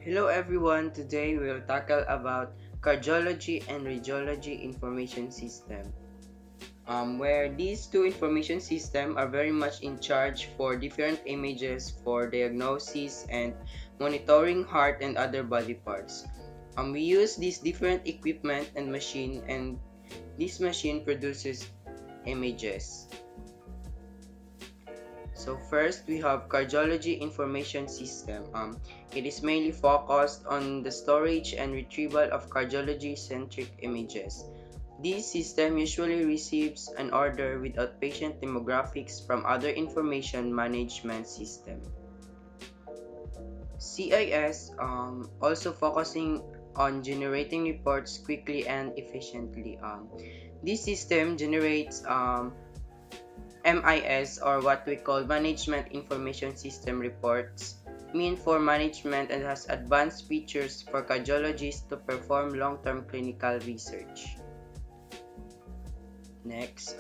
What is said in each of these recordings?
Hello everyone, today we will tackle about cardiology and radiology information system. Where these two information systems are very much in charge for different images for diagnosis and monitoring heart and other body parts. We use these different equipment and machine, and this machine produces images. So first, we have Cardiology Information System. It is mainly focused on the storage and retrieval of cardiology-centric images. This system usually receives an order without patient demographics from other information management system. CIS also focusing on generating reports quickly and efficiently. This system generates MIS, or what we call Management Information System reports, mean for management and has advanced features for cardiologists to perform long-term clinical research. Next,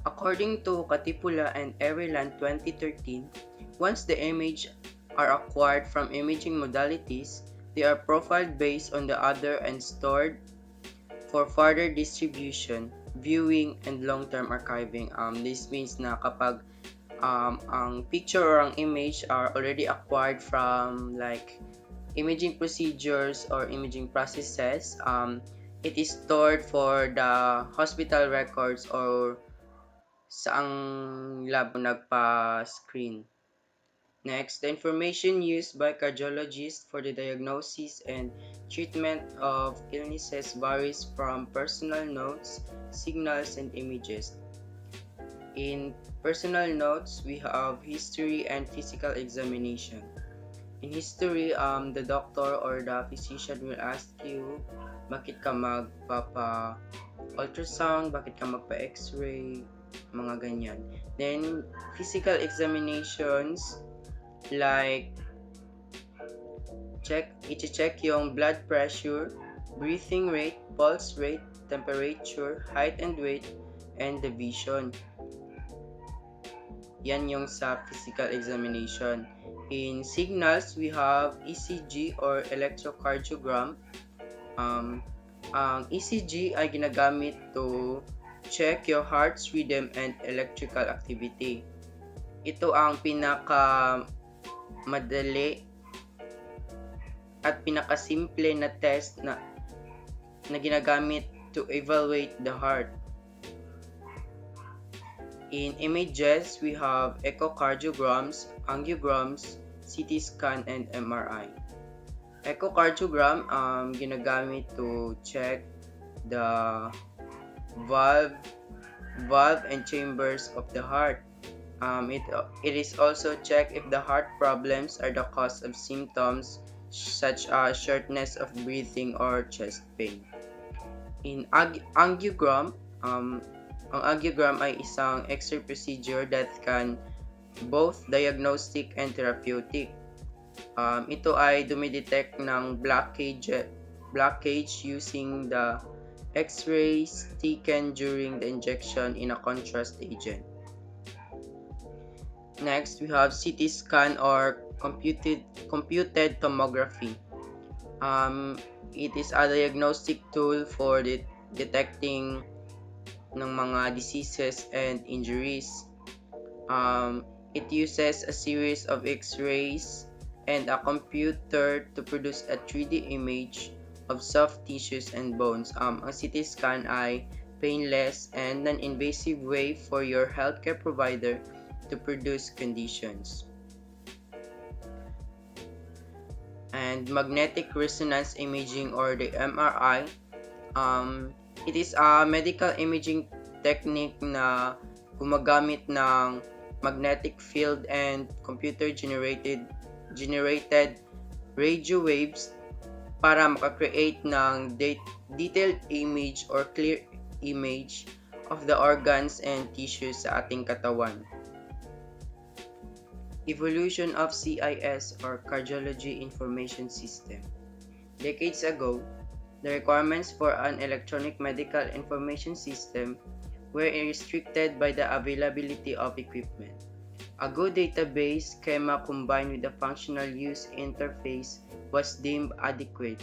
according to Katipula and Efrelyn 2013, once the image are acquired from imaging modalities, they are profiled based on the other and stored for further distribution, viewing, and long-term archiving. This means na kapag ang picture or ang image are already acquired from like imaging procedures or imaging processes, it is stored for the hospital records or saang lab nagpa-screen. Next, the information used by cardiologists for the diagnosis and treatment of illnesses varies from personal notes, signals, and images. In personal notes, we have history and physical examination. In history, the doctor or the physician will ask you, bakit ka magpapa-ultrasound, bakit ka magpa-x-ray, mga ganyan. Then, physical examinations, like i-check yung blood pressure, breathing rate, pulse rate, temperature, height and weight, and the vision. Yan yung sa physical examination. In signals, we have ECG or electrocardiogram. Ang ECG ay ginagamit to check your heart's rhythm and electrical activity. Ito ang madali at pinakasimple na test na ginagamit to evaluate the heart. In images, we have echocardiograms, angiograms, CT scan, and MRI. Echocardiogram ginagamit to check the valve and chambers of the heart. It is also check if the heart problems are the cause of symptoms such as shortness of breathing or chest pain. In angiogram, ang angiogram ay isang X-ray procedure that can both diagnostic and therapeutic. Ito ay dumidetect ng blockage using the X-rays taken during the injection in a contrast agent. Next, we have CT scan or computed tomography. It is a diagnostic tool for detecting ng mga diseases and injuries. It uses a series of X-rays and a computer to produce a 3D image of soft tissues and bones. Ang CT scan ay painless and non-invasive way for your healthcare provider to produce conditions. And magnetic resonance imaging or the MRI, it is a medical imaging technique na gumagamit ng magnetic field and computer generated radio waves para makakreate ng detailed image or clear image of the organs and tissues sa ating katawan. Evolution of CIS or Cardiology Information System. Decades ago, the requirements for an electronic medical information system were restricted by the availability of equipment. A good database schema combined with a functional user interface was deemed adequate.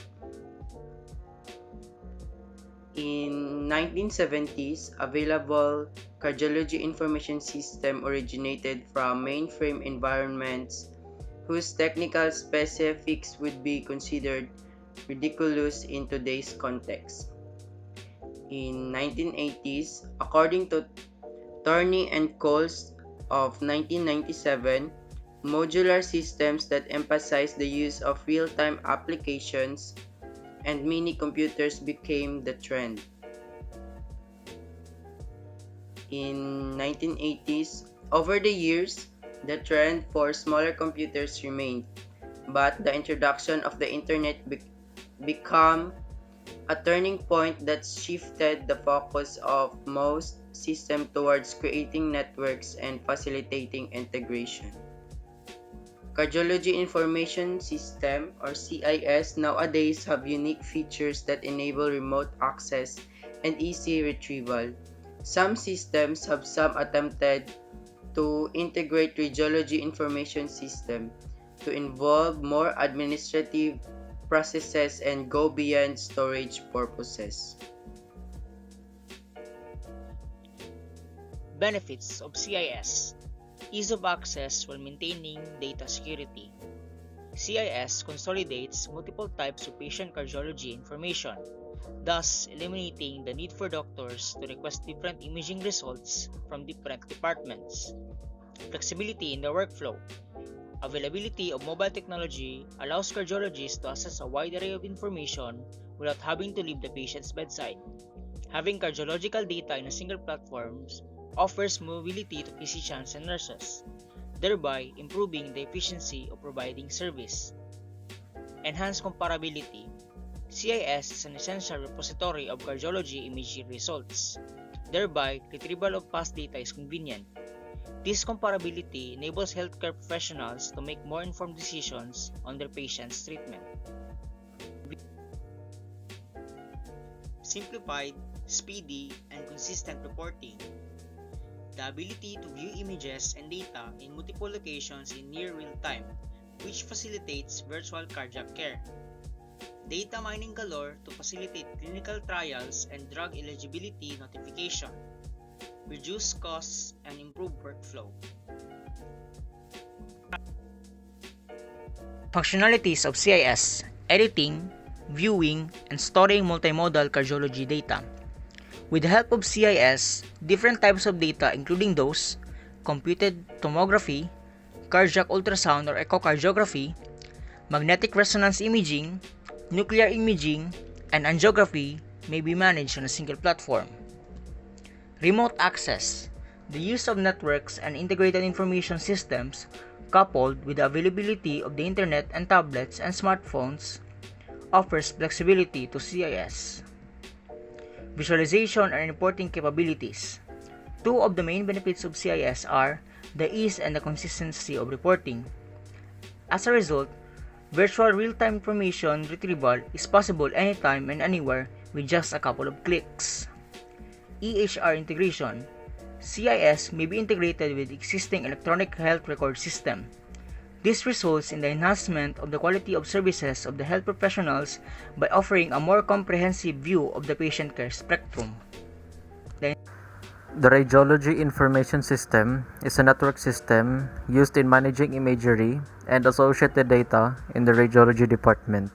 In 1970s, available cardiology information system originated from mainframe environments whose technical specifics would be considered ridiculous in today's context. In 1980s, according to Torney and Coles of 1997, modular systems that emphasize the use of real-time applications and mini-computers became the trend. In 1980s, over the years, the trend for smaller computers remained, but the introduction of the internet became a turning point that shifted the focus of most systems towards creating networks and facilitating integration. Cardiology Information System or CIS nowadays have unique features that enable remote access and easy retrieval. Some systems have attempted to integrate Radiology Information System to involve more administrative processes and go beyond storage purposes. Benefits of CIS: ease of access while maintaining data security. CIS consolidates multiple types of patient cardiology information, thus eliminating the need for doctors to request different imaging results from different departments. Flexibility in the workflow. Availability of mobile technology allows cardiologists to access a wide array of information without having to leave the patient's bedside. Having cardiological data in a single platform offers mobility to physicians and nurses, thereby improving the efficiency of providing service. Enhanced comparability. CIS is an essential repository of cardiology imaging results, thereby retrieval of past data is convenient. This comparability enables healthcare professionals to make more informed decisions on their patients' treatment. Simplified, speedy, and consistent reporting. The ability to view images and data in multiple locations in near real time, which facilitates virtual cardiac care. Data mining galore to facilitate clinical trials and drug eligibility notification. Reduce costs and improve workflow. Functionalities of CIS: editing, viewing, and storing multimodal cardiology data. With the help of CIS, different types of data including those computed tomography, cardiac ultrasound or echocardiography, magnetic resonance imaging, nuclear imaging, and angiography may be managed on a single platform. Remote access. The use of networks and integrated information systems, coupled with the availability of the internet and tablets and smartphones, offers flexibility to CIS. Visualization and reporting capabilities. Two of the main benefits of CIS are the ease and the consistency of reporting. As a result, virtual real-time information retrieval is possible anytime and anywhere with just a couple of clicks. EHR integration. CIS may be integrated with existing electronic health record system. This results in the enhancement of the quality of services of the health professionals by offering a more comprehensive view of the patient care spectrum. The Radiology Information System is a network system used in managing imagery and associated data in the radiology department.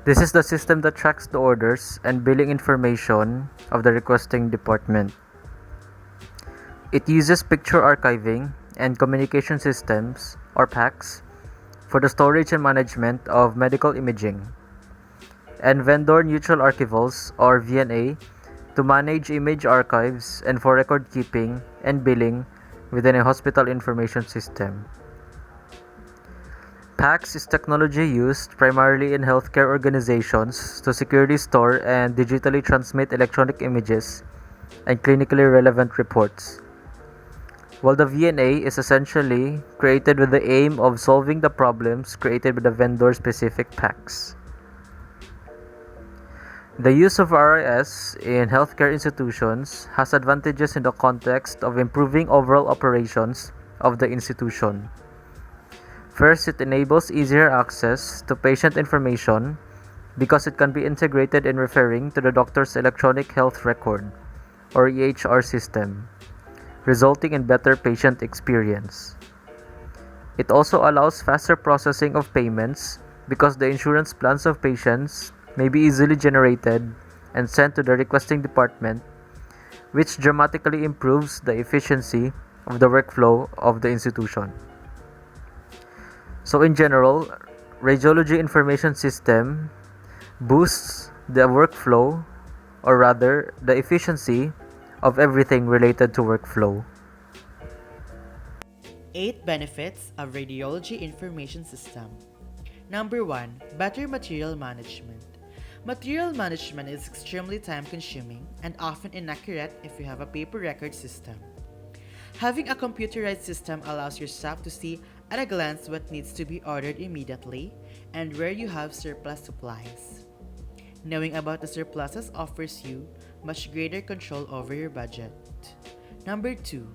This is the system that tracks the orders and billing information of the requesting department. It uses picture archiving and communication systems, or PACS, for the storage and management of medical imaging, and vendor neutral archivals, or VNA, to manage image archives and for record keeping and billing within a hospital information system. PACS is technology used primarily in healthcare organizations to securely store and digitally transmit electronic images and clinically relevant reports, while the VNA is essentially created with the aim of solving the problems created by the vendor-specific PACS. The use of RIS in healthcare institutions has advantages in the context of improving overall operations of the institution. First, it enables easier access to patient information because it can be integrated in referring to the doctor's electronic health record or EHR system, resulting in better patient experience. It also allows faster processing of payments because the insurance plans of patients may be easily generated and sent to the requesting department, which dramatically improves the efficiency of the workflow of the institution. So in general, Radiology Information System boosts the workflow, or rather the efficiency of everything related to workflow. 8 benefits of Radiology Information System. Number 1. Better material management. Material management is extremely time-consuming and often inaccurate if you have a paper record system. Having a computerized system allows your staff to see at a glance what needs to be ordered immediately and where you have surplus supplies. Knowing about the surpluses offers you much greater control over your budget. Number 2.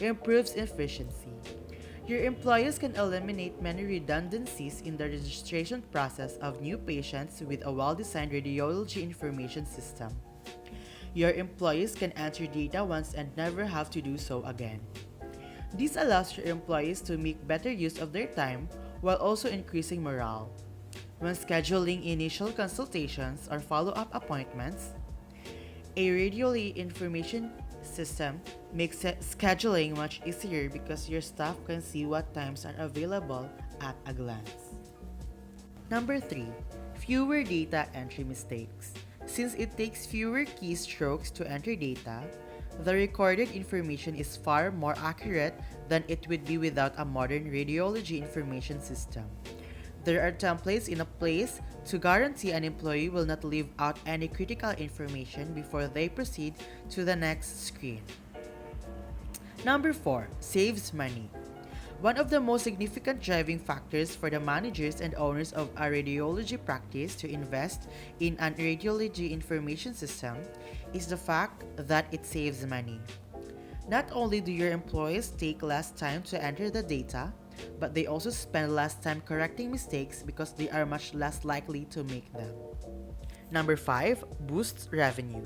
Improves efficiency. Your employees can eliminate many redundancies in the registration process of new patients with a well-designed radiology information system. Your employees can enter data once and never have to do so again. This allows your employees to make better use of their time while also increasing morale. When scheduling initial consultations or follow-up appointments, a radiology information system makes scheduling much easier because your staff can see what times are available at a glance. Number 3. Fewer data entry mistakes. Since it takes fewer keystrokes to enter data, the recorded information is far more accurate than it would be without a modern radiology information system. There are templates in place to guarantee an employee will not leave out any critical information before they proceed to the next screen. Number 4. Saves money. One of the most significant driving factors for the managers and owners of a radiology practice to invest in an radiology information system is the fact that it saves money. Not only do your employees take less time to enter the data, but they also spend less time correcting mistakes because they are much less likely to make them. Number 5. Boosts revenue.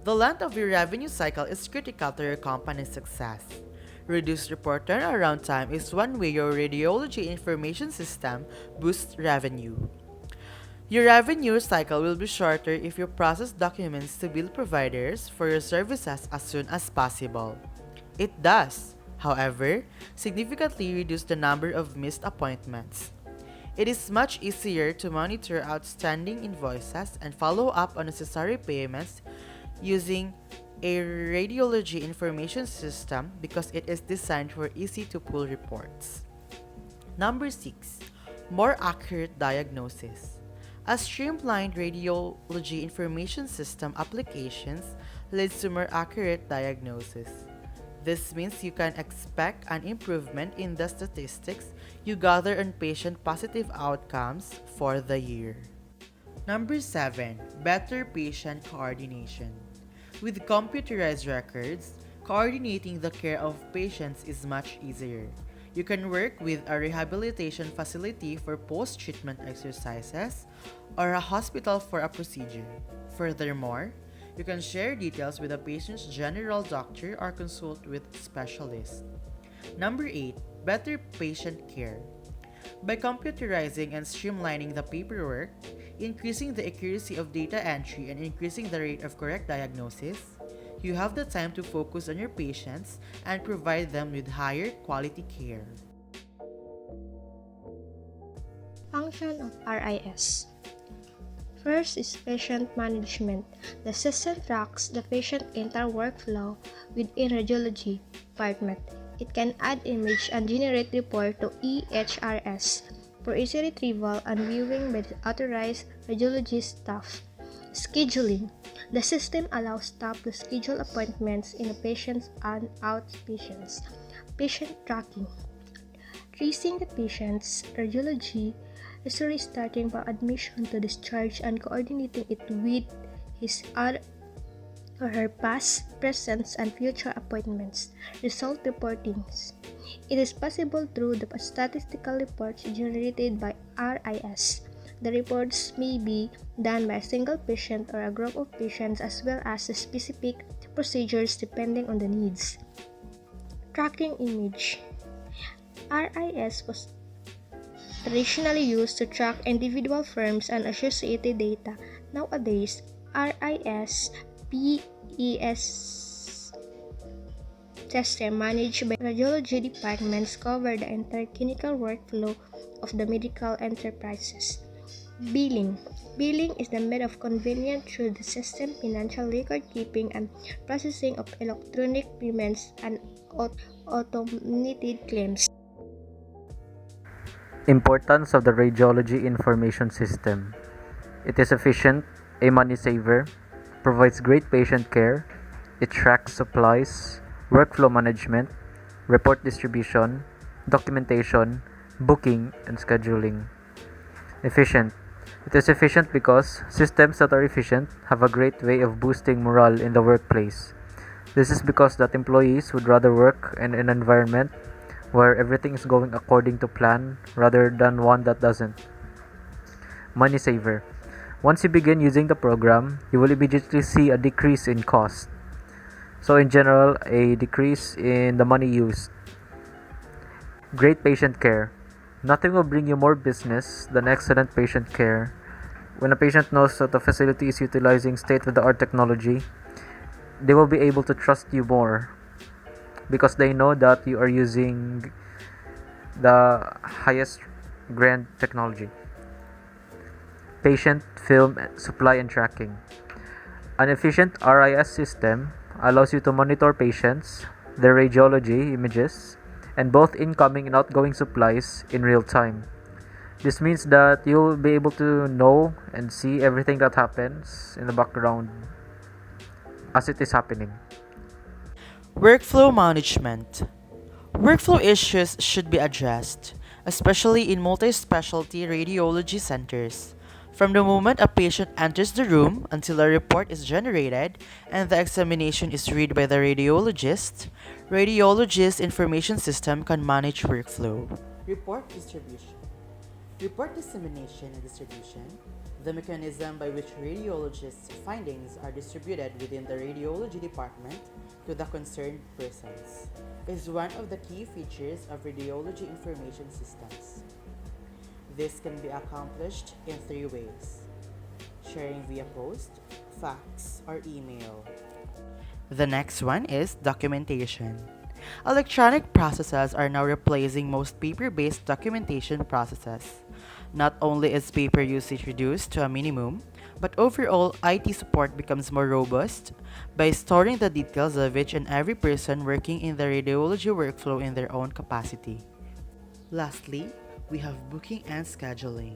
The length of your revenue cycle is critical to your company's success. Reduced report turnaround time is one way your radiology information system boosts revenue. Your revenue cycle will be shorter if you process documents to bill providers for your services as soon as possible. It does, however, significantly reduce the number of missed appointments. It is much easier to monitor outstanding invoices and follow up on necessary payments using a radiology information system because it is designed for easy-to-pull reports. Number 6. More accurate diagnosis. A streamlined radiology information system applications leads to more accurate diagnosis. This means you can expect an improvement in the statistics you gather on patient-positive outcomes for the year. Number 7. Better patient coordination. With computerized records, coordinating the care of patients is much easier. You can work with a rehabilitation facility for post-treatment exercises or a hospital for a procedure. Furthermore, you can share details with a patient's general doctor or consult with specialists. Number 8. Better patient care. By computerizing and streamlining the paperwork, increasing the accuracy of data entry and increasing the rate of correct diagnosis, you have the time to focus on your patients and provide them with higher quality care. Function of RIS. First is patient management. The system tracks the patient entire workflow within radiology department. It can add image and generate report to EHRS for easy retrieval and viewing by the authorized radiology staff. Scheduling. The system allows staff to schedule appointments in the patients and outpatients. Patient tracking. Tracing the patient's radiology history starting from admission to discharge and coordinating it with his or her past, present, and future appointments, result reportings. It is possible through the statistical reports generated by RIS. The reports may be done by a single patient or a group of patients as well as the specific procedures depending on the needs. Tracking image. RIS was traditionally used to track individual firms and associated data. Nowadays, RIS PES system managed by radiology departments cover the entire clinical workflow of the medical enterprises. Billing. Billing is the method of convenience through the system financial record keeping and processing of electronic payments and automated claims. Importance of the Radiology Information System. It is efficient, a money saver, provides great patient care, it tracks supplies, workflow management, report distribution, documentation, booking, and scheduling. Efficient. It is efficient because systems that are efficient have a great way of boosting morale in the workplace. This is because that employees would rather work in an environment where everything is going according to plan rather than one that doesn't. Money saver. Once you begin using the program, you will immediately see a decrease in cost. So in general, a decrease in the money used. Great patient care. Nothing will bring you more business than excellent patient care. When a patient knows that the facility is utilizing state-of-the-art technology, they will be able to trust you more because they know that you are using the highest grand technology. Patient film supply and tracking. An efficient RIS system allows you to monitor patients, their radiology images, and both incoming and outgoing supplies in real time. This means that you'll be able to know and see everything that happens in the background as it is happening. Workflow management. Workflow issues should be addressed, especially in multi-specialty radiology centers. From the moment a patient enters the room until a report is generated and the examination is read by the radiologist information system can manage workflow. Report distribution. Report dissemination and distribution, the mechanism by which radiologists' findings are distributed within the radiology department to the concerned persons, is one of the key features of radiology information systems. This can be accomplished in 3 ways: sharing via post, fax, or email. The next one is documentation. Electronic processes are now replacing most paper-based documentation processes. Not only is paper usage reduced to a minimum, but overall IT support becomes more robust by storing the details of each and every person working in the radiology workflow in their own capacity. Lastly, we have booking and scheduling.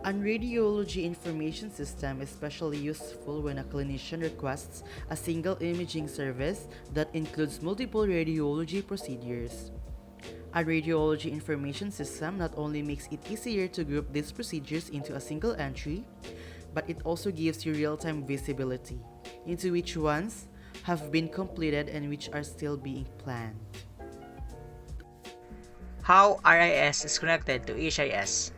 A radiology information system is especially useful when a clinician requests a single imaging service that includes multiple radiology procedures. A radiology information system not only makes it easier to group these procedures into a single entry, but it also gives you real-time visibility into which ones have been completed and which are still being planned. How RIS is connected to HIS.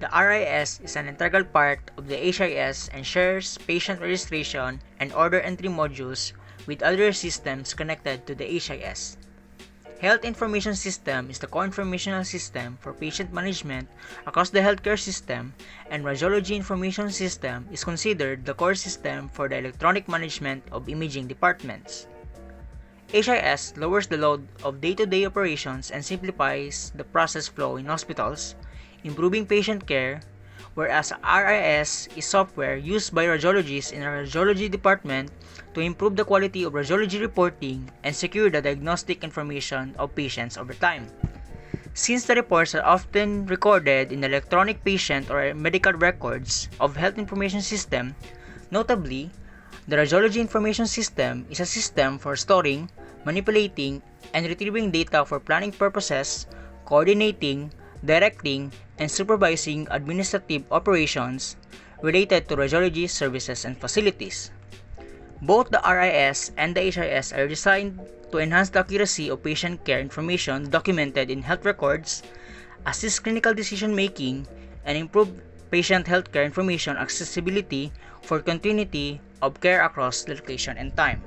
The RIS is an integral part of the HIS and shares patient registration and order entry modules with other systems connected to the HIS. Health Information System is the co-informational system for patient management across the healthcare system, and Radiology Information System is considered the core system for the electronic management of imaging departments. HIS lowers the load of day-to-day operations and simplifies the process flow in hospitals, improving patient care, whereas RIS is software used by radiologists in a radiology department to improve the quality of radiology reporting and secure the diagnostic information of patients over time. Since the reports are often recorded in electronic patient or medical records of health information system, notably, the Radiology Information System is a system for storing, manipulating, and retrieving data for planning purposes, coordinating, directing, and supervising administrative operations related to radiology services and facilities. Both the RIS and the HIS are designed to enhance the accuracy of patient care information documented in health records, assist clinical decision making, and improve patient healthcare information accessibility for continuity of care across location and time.